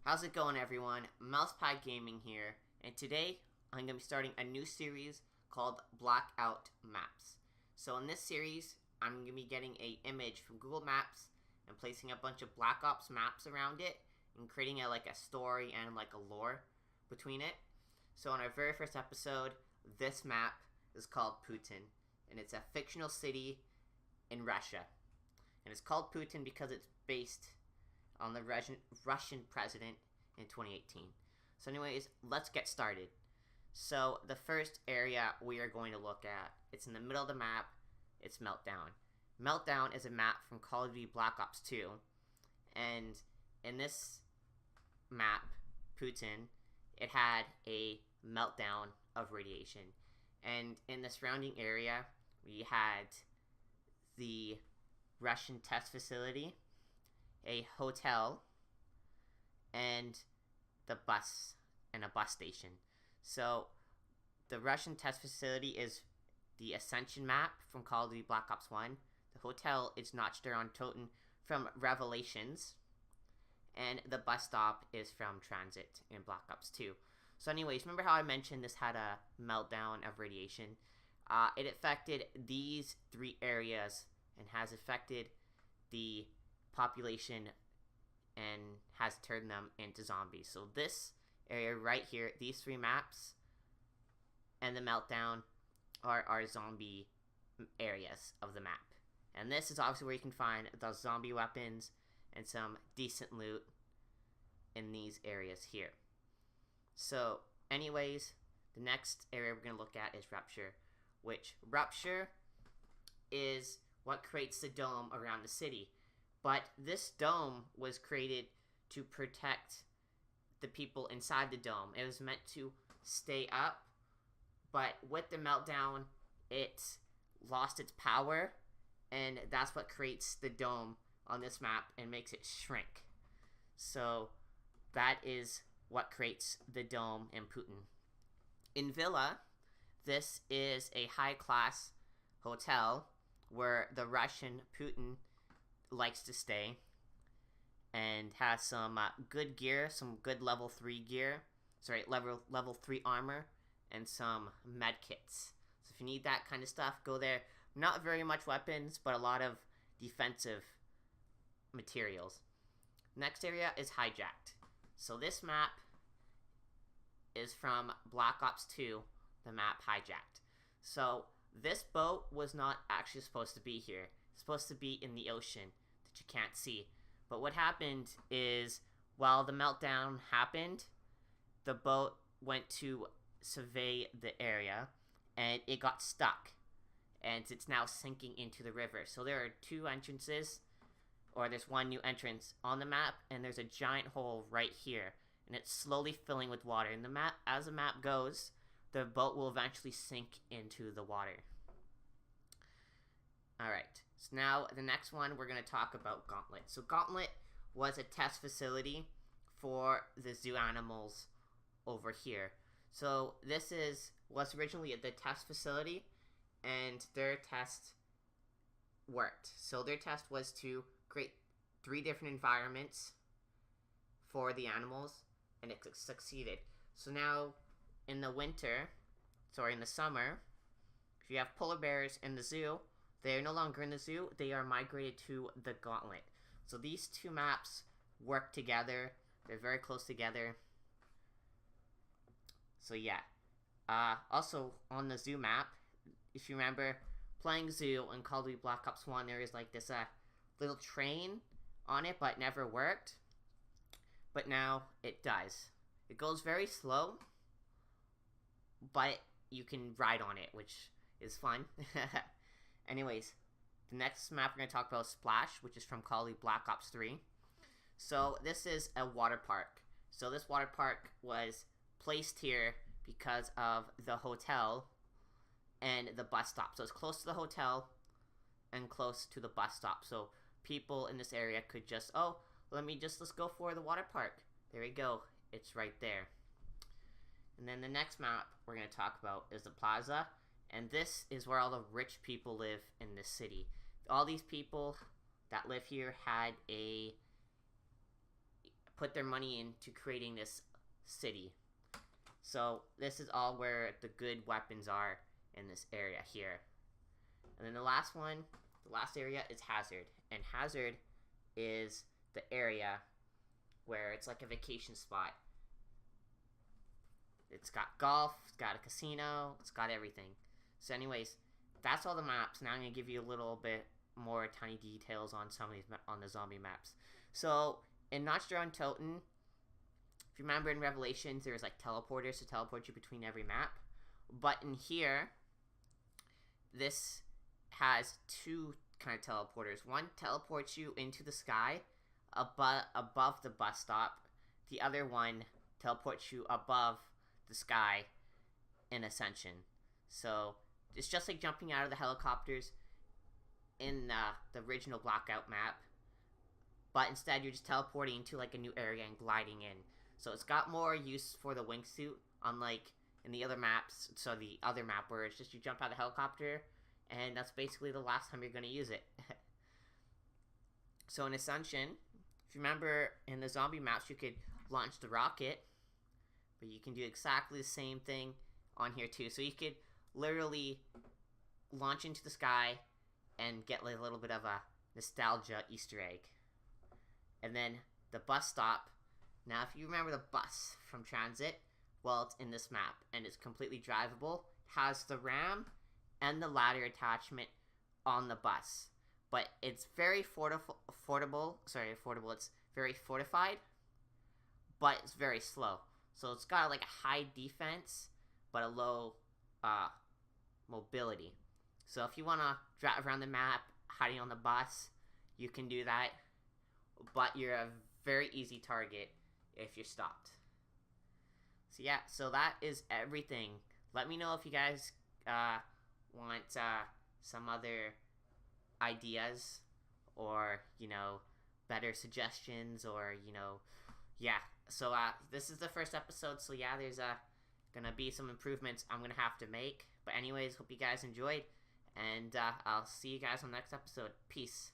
How's it going, everyone? Mousepad Gaming here, and today I'm going to be starting a new series called Blackout Maps. So in this series, I'm going to be getting an image from Google Maps and placing a bunch of Black Ops maps around it and creating a story and a lore between it. So in our very first episode, this map is called Putin, and it's a fictional city in Russia. And it's called Putin because it's based on the Russian president in 2018. So anyways, let's get started. So the first area we are going to look at, it's in the middle of the map, it's Meltdown. Meltdown is a map from Call of Duty Black Ops 2, and in this map, Putin, it had a meltdown of radiation. And in the surrounding area, we had the Russian test facility, a hotel, and a bus station. So the Russian test facility is the Ascension map from Call of Duty Black Ops 1. The hotel is Notched on Toten from Revelations, and the bus stop is from Transit in Black Ops 2. So anyways, remember how I mentioned this had a meltdown of radiation? It affected these three areas and has affected the population and has turned them into zombies. So this area right here, these three maps and the meltdown are our zombie areas of the map. And this is obviously where you can find those zombie weapons and some decent loot in these areas here. So anyways, the next area we're going to look at is Rupture, which Rupture is what creates the dome around the city. But this dome was created to protect the people inside the dome. It was meant to stay up, but with the meltdown, it lost its power, and that's what creates the dome on this map and makes it shrink. So that is what creates the dome in Putin. In Villa, this is a high-class hotel where the Russian Putin likes to stay and has some good gear, some good level 3 gear, level 3 armor, and some med kits. So if you need that kind of stuff, go there. Not very much weapons, but a lot of defensive materials. Next area is Hijacked. So this map is from Black Ops 2, the map Hijacked. So this boat was not actually supposed to be here. It's supposed to be in the ocean that you can't see. But what happened is, while the meltdown happened, the boat went to survey the area, and it got stuck. And it's now sinking into the river. So there are two entrances, or there's one new entrance on the map, and there's a giant hole right here. And it's slowly filling with water. And as the map goes, the boat will eventually sink into the water. Alright, so now the next one we're going to talk about Gauntlet. So Gauntlet was a test facility for the zoo animals over here. So this was originally the test facility, and their test worked. So their test was to create 3 different environments for the animals, and it succeeded. So now in the summer, if you have polar bears in the zoo, they are no longer in the zoo, they are migrated to the Gauntlet. So these two maps work together, they're very close together. So yeah. Also on the zoo map, if you remember playing zoo in Call of Duty Black Ops 1, there is this little train on it, but it never worked. But now it does. It goes very slow, but you can ride on it, which is fun. Anyways, the next map we're going to talk about is Splash, which is from Call of Duty Black Ops 3. So this is a water park. So this water park was placed here because of the hotel and the bus stop. So it's close to the hotel and close to the bus stop. So people in this area could just, let's go for the water park. There we go. It's right there. And then the next map we're going to talk about is the Plaza. And this is where all the rich people live in this city. All these people that live here had a put their money into creating this city. So this is all where the good weapons are in this area here. And then the last area is Hazard. And Hazard is the area where it's like a vacation spot. It's got golf, it's got a casino, it's got everything. So anyways, that's all the maps. Now I'm going to give you a little bit more tiny details on some of these on the zombie maps. So in Nostra and Toten, if you remember in Revelations, there was like teleporters to teleport you between every map. But in here, this has two kind of teleporters. One teleports you into the sky above the bus stop. The other one teleports you above the sky in Ascension. So it's just like jumping out of the helicopters in the original Blackout map, but instead you're just teleporting to like a new area and gliding in. So it's got more use for the wingsuit, unlike in the other maps. So the other map where it's just you jump out of the helicopter and that's basically the last time you're going to use it. So in Ascension, if you remember in the zombie maps, you could launch the rocket, but you can do exactly the same thing on here too. So you could literally launch into the sky and get like a little bit of a nostalgia Easter egg. And then the bus stop. Now if you remember the bus from Transit, well, it's in this map and it's completely drivable. Has the ram and the ladder attachment on the bus. But it's very affordable. It's very fortified, but it's very slow. So it's got like a high defense, but a low mobility. So if you want to drive around the map, hiding on the bus, you can do that. But you're a very easy target if you're stopped. So yeah, so that is everything. Let me know if you guys want some other ideas or, better suggestions or, yeah. So this is the first episode, so yeah, there's gonna be some improvements I'm gonna have to make. But anyways, hope you guys enjoyed, and I'll see you guys on the next episode. Peace.